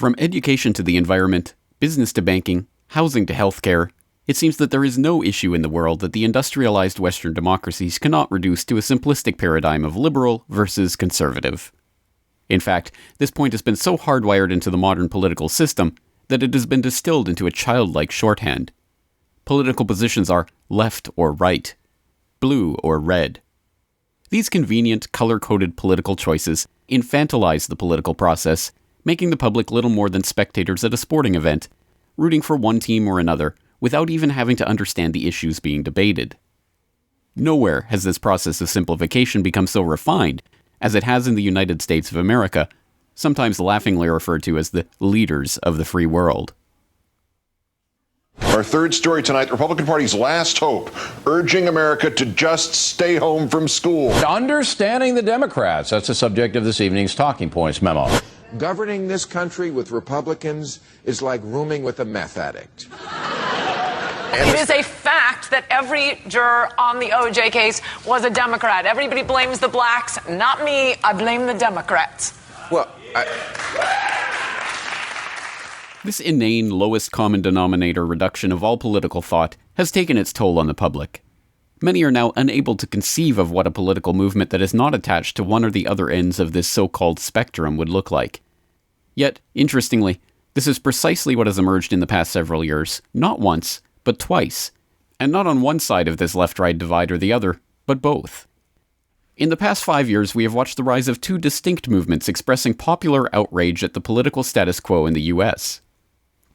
From education to the environment, business to banking, housing to healthcare, it seems that there is no issue in the world that the industrialized Western democracies cannot reduce to a simplistic paradigm of liberal versus conservative. In fact, this point has been so hardwired into the modern political system that it has been distilled into a childlike shorthand. Political positions are left or right, blue or red. These convenient, color-coded political choices infantilize the political process, making the public little more than spectators at a sporting event, rooting for one team or another without even having to understand the issues being debated. Nowhere has this process of simplification become so refined as it has in the United States of America, sometimes laughingly referred to as the leaders of the free world. Our third story tonight, the Republican Party's last hope, urging America to just stay home from school. Understanding the Democrats, that's the subject of this evening's Talking Points memo. Governing this country with Republicans is like rooming with a meth addict. It is a fact that every juror on the OJ case was a Democrat. Everybody blames the blacks. Not me. I blame the Democrats. Well, This inane lowest common denominator reduction of all political thought has taken its toll on the public. Many are now unable to conceive of what a political movement that is not attached to one or the other ends of this so-called spectrum would look like. Yet, interestingly, this is precisely what has emerged in the past several years, not once, but twice, and not on one side of this left-right divide or the other, but both. In the past 5 years, we have watched the rise of two distinct movements expressing popular outrage at the political status quo in the US.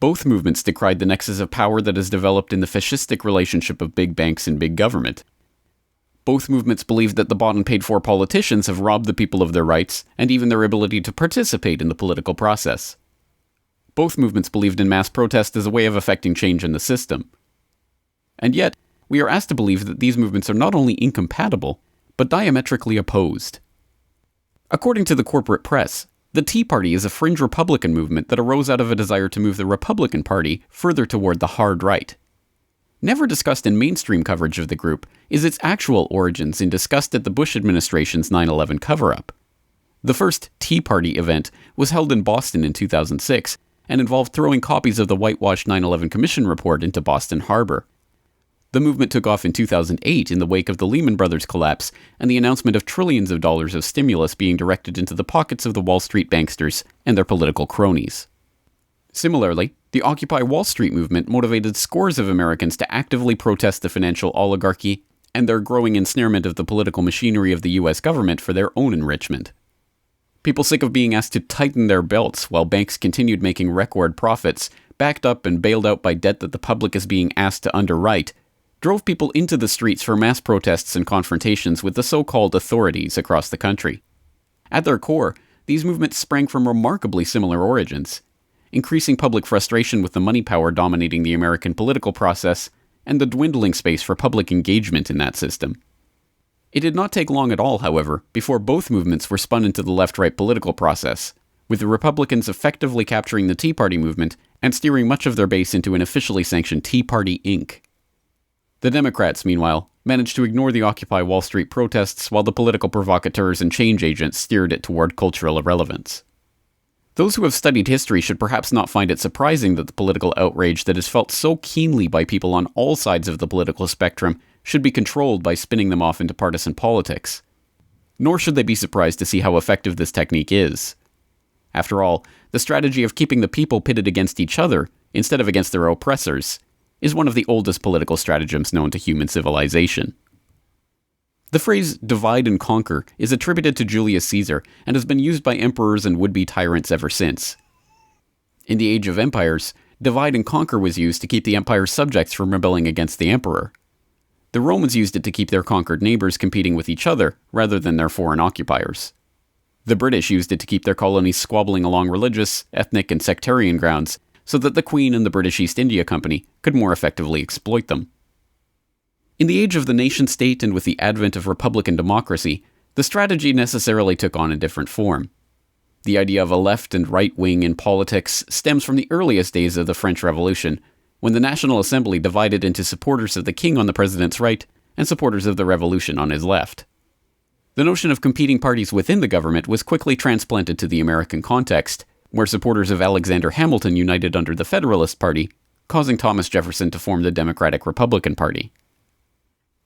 Both movements decried the nexus of power that has developed in the fascistic relationship of big banks and big government. Both movements believed that the bought and paid for politicians have robbed the people of their rights and even their ability to participate in the political process. Both movements believed in mass protest as a way of effecting change in the system. And yet, we are asked to believe that these movements are not only incompatible, but diametrically opposed. According to the corporate press, the Tea Party is a fringe Republican movement that arose out of a desire to move the Republican Party further toward the hard right. Never discussed in mainstream coverage of the group is its actual origins in disgust at the Bush administration's 9/11 cover-up. The first Tea Party event was held in Boston in 2006 and involved throwing copies of the whitewashed 9/11 Commission report into Boston Harbor. The movement took off in 2008 in the wake of the Lehman Brothers collapse and the announcement of trillions of dollars of stimulus being directed into the pockets of the Wall Street banksters and their political cronies. Similarly, the Occupy Wall Street movement motivated scores of Americans to actively protest the financial oligarchy and their growing ensnarement of the political machinery of the US government for their own enrichment. People sick of being asked to tighten their belts while banks continued making record profits, backed up and bailed out by debt that the public is being asked to underwrite, drove people into the streets for mass protests and confrontations with the so-called authorities across the country. At their core, these movements sprang from remarkably similar origins: increasing public frustration with the money power dominating the American political process, and the dwindling space for public engagement in that system. It did not take long at all, however, before both movements were spun into the left-right political process, with the Republicans effectively capturing the Tea Party movement and steering much of their base into an officially sanctioned Tea Party Inc. The Democrats, meanwhile, managed to ignore the Occupy Wall Street protests while the political provocateurs and change agents steered it toward cultural irrelevance. Those who have studied history should perhaps not find it surprising that the political outrage that is felt so keenly by people on all sides of the political spectrum should be controlled by spinning them off into partisan politics. Nor should they be surprised to see how effective this technique is. After all, the strategy of keeping the people pitted against each other, instead of against their oppressors, is one of the oldest political stratagems known to human civilization. The phrase divide and conquer is attributed to Julius Caesar and has been used by emperors and would-be tyrants ever since. In the Age of Empires, divide and conquer was used to keep the empire's subjects from rebelling against the emperor. The Romans used it to keep their conquered neighbors competing with each other rather than their foreign occupiers. The British used it to keep their colonies squabbling along religious, ethnic, and sectarian grounds, so that the Queen and the British East India Company could more effectively exploit them. In the age of the nation-state and with the advent of republican democracy, the strategy necessarily took on a different form. The idea of a left and right wing in politics stems from the earliest days of the French Revolution, when the National Assembly divided into supporters of the king on the president's right and supporters of the revolution on his left. The notion of competing parties within the government was quickly transplanted to the American context, where supporters of Alexander Hamilton united under the Federalist Party, causing Thomas Jefferson to form the Democratic-Republican Party.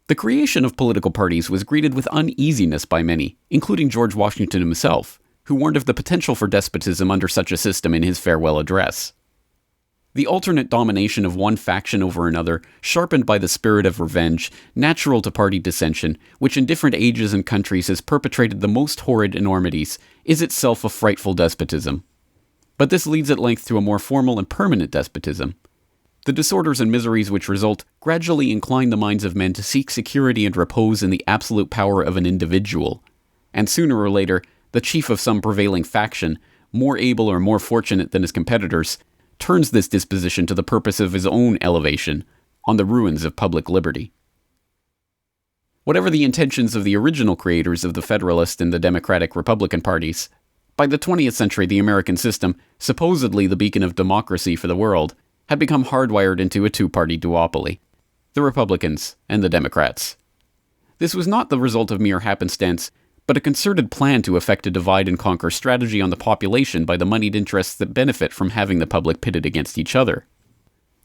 The creation of political parties was greeted with uneasiness by many, including George Washington himself, who warned of the potential for despotism under such a system in his farewell address. The alternate domination of one faction over another, sharpened by the spirit of revenge, natural to party dissension, which in different ages and countries has perpetrated the most horrid enormities, is itself a frightful despotism. But this leads at length to a more formal and permanent despotism. The disorders and miseries which result gradually incline the minds of men to seek security and repose in the absolute power of an individual, and sooner or later, the chief of some prevailing faction, more able or more fortunate than his competitors, turns this disposition to the purpose of his own elevation, on the ruins of public liberty. Whatever the intentions of the original creators of the Federalist and the Democratic-Republican parties, by the 20th century the American system, supposedly the beacon of democracy for the world, had become hardwired into a two-party duopoly, the Republicans and the Democrats. This was not the result of mere happenstance, but a concerted plan to effect a divide-and-conquer strategy on the population by the moneyed interests that benefit from having the public pitted against each other.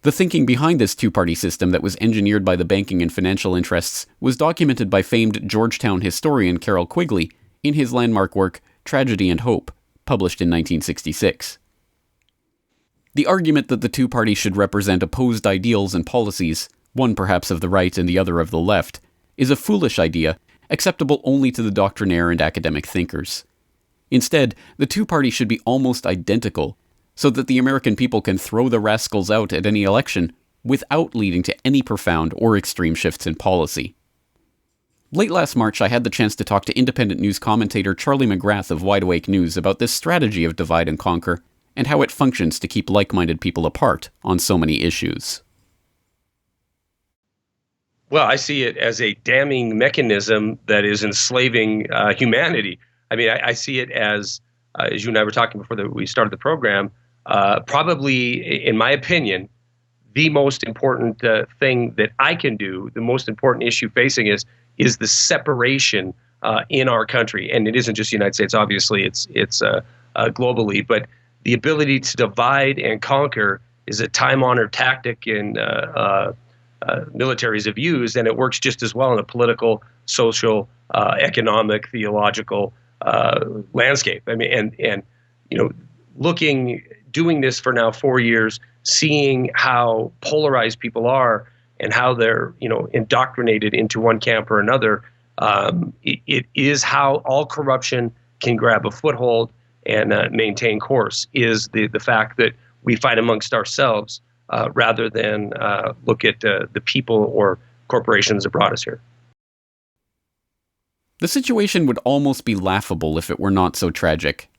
The thinking behind this two-party system that was engineered by the banking and financial interests was documented by famed Georgetown historian Carroll Quigley in his landmark work Tragedy and Hope, published in 1966. The argument that the two parties should represent opposed ideals and policies, one perhaps of the right and the other of the left, is a foolish idea acceptable only to the doctrinaire and academic thinkers. Instead, the two parties should be almost identical, so that the American people can throw the rascals out at any election without leading to any profound or extreme shifts in policy. Late last March, I had the chance to talk to independent news commentator Charlie McGrath of Wide Awake News about this strategy of divide and conquer, and how it functions to keep like-minded people apart on so many issues. Well, I see it as a damning mechanism that is enslaving humanity. I mean, I see it as you and I were talking before we started the program, probably, in my opinion, the most important thing that I can do, the most important issue facing is the separation in our country. And it isn't just the United States, obviously, it's globally, but the ability to divide and conquer is a time-honored tactic in militaries have used, and it works just as well in a political, social, economic, theological landscape. I mean, and you know, doing this for now 4 years, seeing how polarized people are and how they're, you know, indoctrinated into one camp or another, it is how all corruption can grab a foothold and maintain course, is the fact that we fight amongst ourselves rather than look at the people or corporations that brought us here. The situation would almost be laughable if it were not so tragic.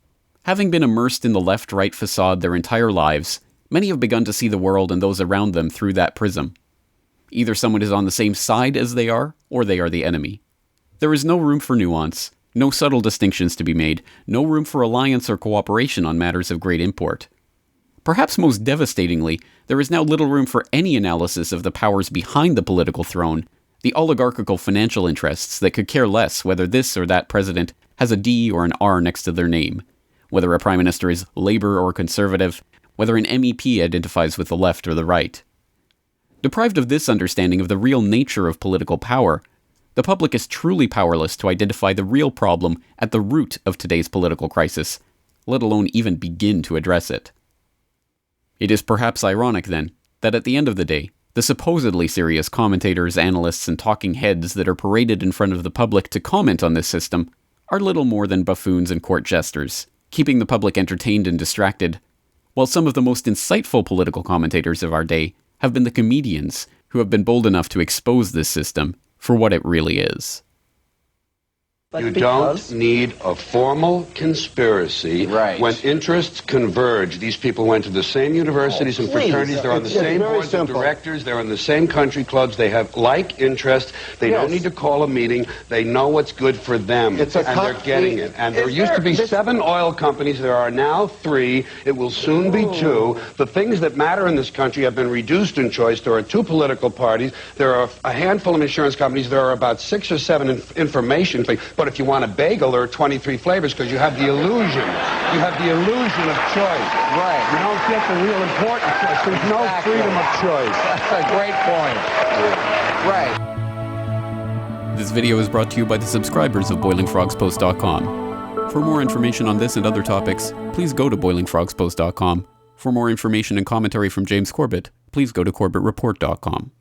Having been immersed in the left-right facade their entire lives, many have begun to see the world and those around them through that prism. Either someone is on the same side as they are, or they are the enemy. There is no room for nuance, no subtle distinctions to be made, no room for alliance or cooperation on matters of great import. Perhaps most devastatingly, there is now little room for any analysis of the powers behind the political throne, the oligarchical financial interests that could care less whether this or that president has a D or an R next to their name, whether a prime minister is Labour or Conservative, whether an MEP identifies with the left or the right. Deprived of this understanding of the real nature of political power, the public is truly powerless to identify the real problem at the root of today's political crisis, let alone even begin to address it. It is perhaps ironic, then, that at the end of the day, the supposedly serious commentators, analysts, and talking heads that are paraded in front of the public to comment on this system are little more than buffoons and court jesters, keeping the public entertained and distracted, while some of the most insightful political commentators of our day have been the comedians who have been bold enough to expose this system for what it really is. You don't need a formal conspiracy when interests converge. These people went to the same universities and fraternities. They're on the same boards of directors. They're in the same country clubs. They have like interests. They don't need to call a meeting. They know what's good for them, and they're getting it. And there used to be 7 oil companies. There are now 3. It will soon be 2. The things that matter in this country have been reduced in choice. There are 2 political parties. There are a handful of insurance companies. There are about 6 or 7 information things. But if you want a bagel, there are 23 flavors because you have the illusion You have the illusion of choice. Right. You don't get the real important choice. There's no freedom of choice. That's a great point. Right. This video is brought to you by the subscribers of BoilingFrogsPost.com. For more information on this and other topics, please go to BoilingFrogsPost.com. For more information and commentary from James Corbett, please go to CorbettReport.com.